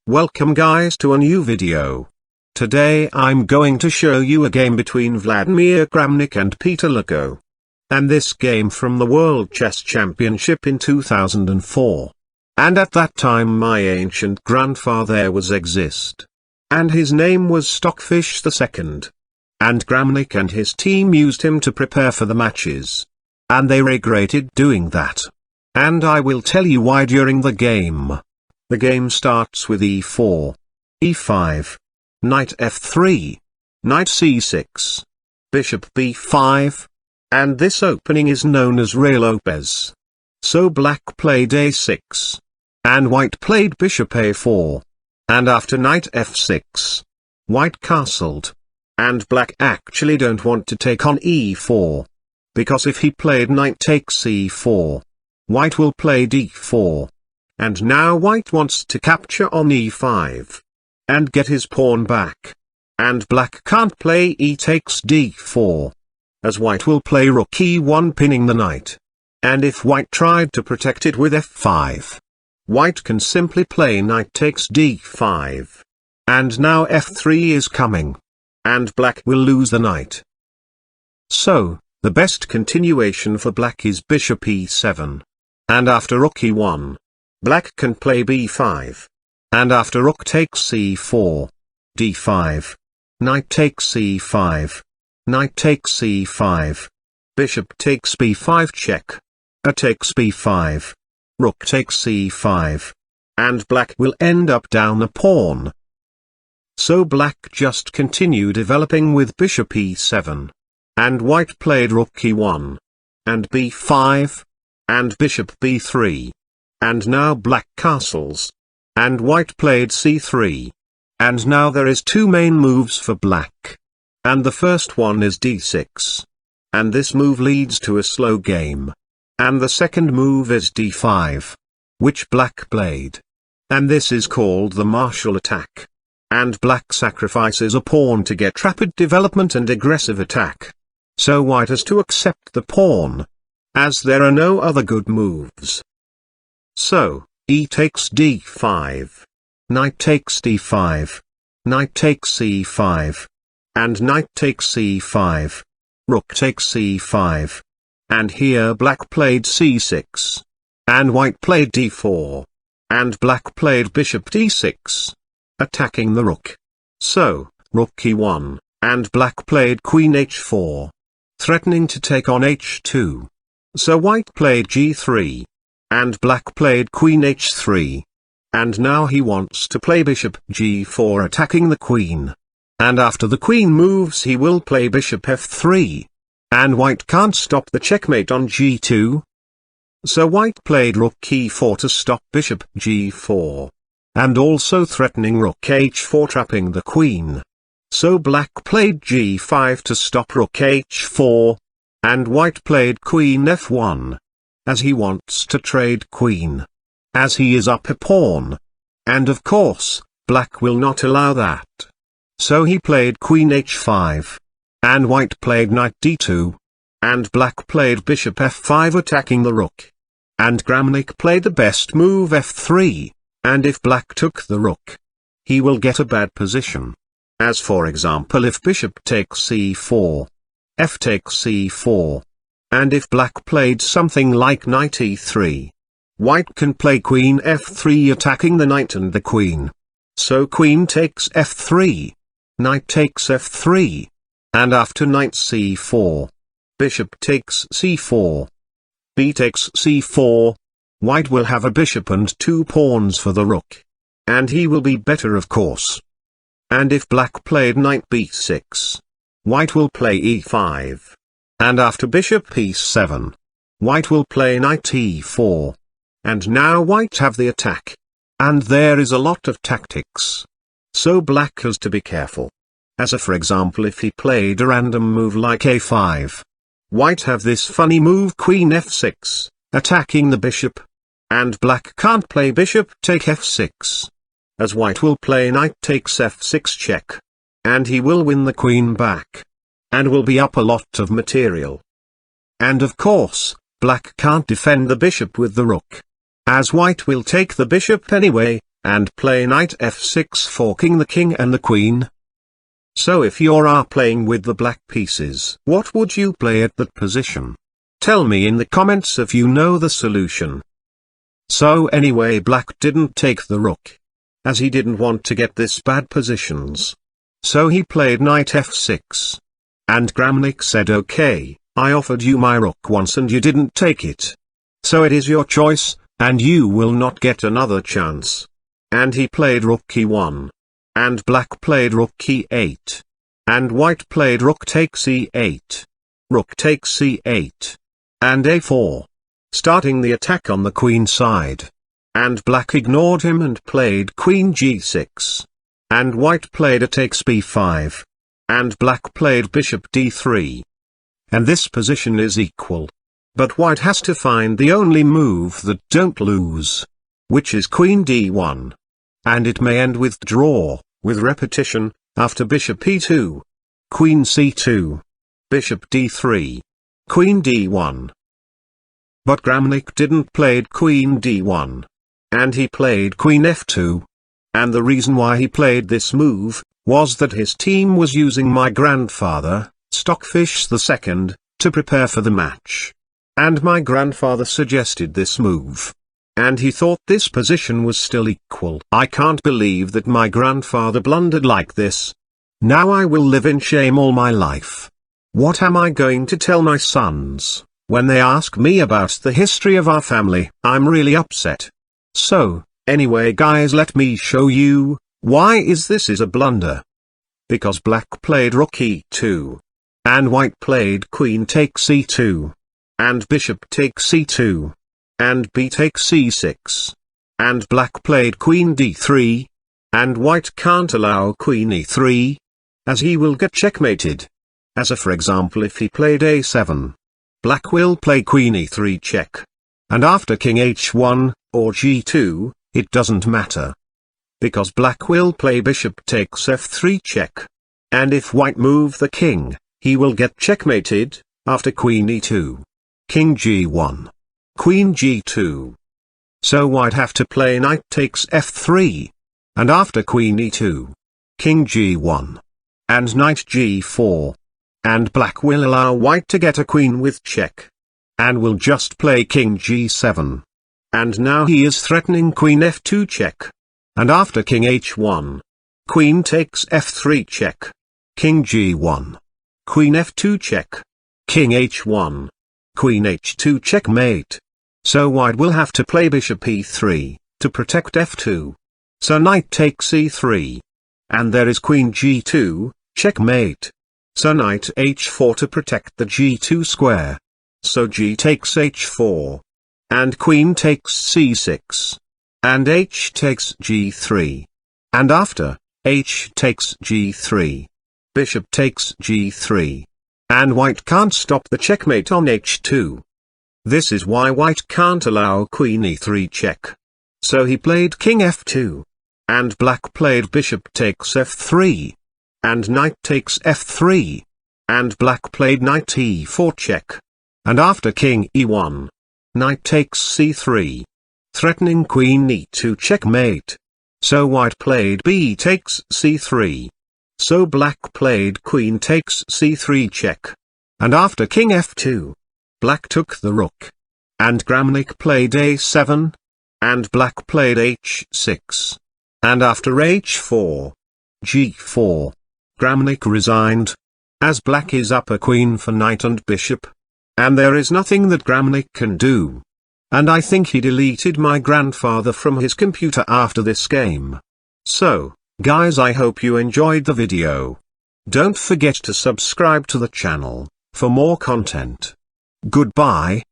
Welcome guys to a new video. Today I'm going to show you a game between Vladimir Kramnik and Peter Lugo. And this game from the World Chess Championship in 2004. And at that time my ancient grandfather was exist. And his name was Stockfish'S II. And Kramnik and his team used him to prepare for the matches. And they regretted doing that. And I will tell you why during the game. The game starts with e4, e5, knight f3, knight c6, bishop b5, and this opening is known as Rey Lopez. So black played a6, and white played bishop a4, and after knight f6, white castled, and black actually don't want to take on e4, because if he played knight takes e4, white will play d4. And now white wants to capture on e5. And get his pawn back. And black can't play e takes d4. As white will play rook e1 pinning the knight. And if white tried to protect it with f5. White can simply play knight takes d5. And now f3 is coming. And black will lose the knight. So, the best continuation for black is bishop e7. And after rook e1. Black can play b5. And after rook takes c4, d5, knight takes c5, knight takes c5, bishop takes b5 check, a takes b5, rook takes c5, and black will end up down a pawn. So black just continue developing with bishop e7. And white played rook e1, and b5, and bishop b3. And now black castles. And white played c3. And now there is two main moves for black. And the first one is d6. And this move leads to a slow game. And the second move is d5. Which black played. And this is called the martial attack. And black sacrifices a pawn to get rapid development and aggressive attack. So white has to accept the pawn. As there are no other good moves. So, e takes d5, knight takes d5, knight takes c5, and knight takes c5, rook takes c5, and here black played c6, and white played d4, and black played bishop d6, attacking the rook. So, rook e1, and black played queen h4, threatening to take on h2. So white played g3. And black played queen h3. And now he wants to play bishop g4 attacking the queen. And after the queen moves he will play bishop f3. And white can't stop the checkmate on g2. So white played rook e4 to stop bishop g4. And also threatening rook h4 trapping the queen. So black played g5 to stop rook h4. And white played queen f1. As he wants to trade queen. As he is up a pawn. And of course, black will not allow that. So he played queen h5. And white played knight d2. And black played bishop f5 attacking the rook. And Kramnik played the best move f3. And if black took the rook, he will get a bad position. As for example if bishop takes c4. F takes c4. And if black played something like knight e3, white can play queen f3 attacking the knight and the queen. So queen takes f3, knight takes f3, and after knight c4, bishop takes c4, b takes c4, white will have a bishop and two pawns for the rook. And he will be better of course. And if black played knight b6, white will play e5. And after bishop e7, white will play knight e4. And now white have the attack. And there is a lot of tactics. So black has to be careful. As for example if he played a random move like a5. White have this funny move queen f6, attacking the bishop. And black can't play bishop take f6. As white will play knight takes f6 check. And he will win the queen back. And will be up a lot of material. And of course, black can't defend the bishop with the rook. As white will take the bishop anyway, and play knight f6 forking the king and the queen. So if you're playing with the black pieces, what would you play at that position? Tell me in the comments if you know the solution. So anyway, black didn't take the rook, as he didn't want to get this bad positions. So he played knight f6. And Kramnik said, okay, I offered you my rook once and you didn't take it. So it is your choice, and you will not get another chance. And he played rook e1. And black played rook e8. And white played rook takes e8. Rook takes c8. And a4. Starting the attack on the queen side. And black ignored him and played queen g6. And white played a takes b5. And black played bishop d3. And this position is equal. But white has to find the only move that don't lose, which is queen d1. And it may end with draw, with repetition, after bishop e2. Queen c2. Bishop d3. Queen d1. But Kramnik didn't played queen d1. And he played queen f2. And the reason why he played this move, was that his team was using my grandfather, Stockfish'S II, to prepare for the match. And my grandfather suggested this move. And he thought this position was still equal. I can't believe that my grandfather blundered like this. Now I will live in shame all my life. What am I going to tell my sons, when they ask me about the history of our family? I'm really upset. So, anyway guys, let me show you, why is this a blunder. Because black played rook e2. And white played queen takes c2. And bishop takes c2. And b takes c6. And black played queen d3. And white can't allow queen e3. As he will get checkmated. As for example, if he played a7. Black will play queen e3 check. And after king h1, or g2, it doesn't matter. Because black will play bishop takes f3 check. And if white move the king, he will get checkmated, after queen e2. King g1. Queen g2. So white have to play knight takes f3. And after queen e2. King g1. And knight g4. And black will allow white to get a queen with check. And will just play king g7. And now he is threatening queen f2 check. And after king h1. Queen takes f3 check. King g1. Queen f2 check. King h1. Queen h2 checkmate. So white will have to play bishop e3, to protect f2. So knight takes e3. And there is queen g2, checkmate. So knight h4 to protect the g2 square. So g takes h4. And queen takes c6. And h takes g3. And after, h takes g3. Bishop takes g3. And white can't stop the checkmate on h2. This is why white can't allow queen e3 check. So he played king f2. And black played bishop takes f3. And knight takes f3. And black played knight e4 check. And after king e1. Knight takes c3. Threatening queen e2 checkmate. So white played b takes c3. So black played queen takes c3 check. And after king f2. Black took the rook. And Kramnik played a7. And black played h6. And after h4. g4. Kramnik resigned. As black is up a queen for knight and bishop. And there is nothing that Kramnik can do. And I think he deleted my grandfather from his computer after this game. So, guys, I hope you enjoyed the video. Don't forget to subscribe to the channel, for more content. Goodbye.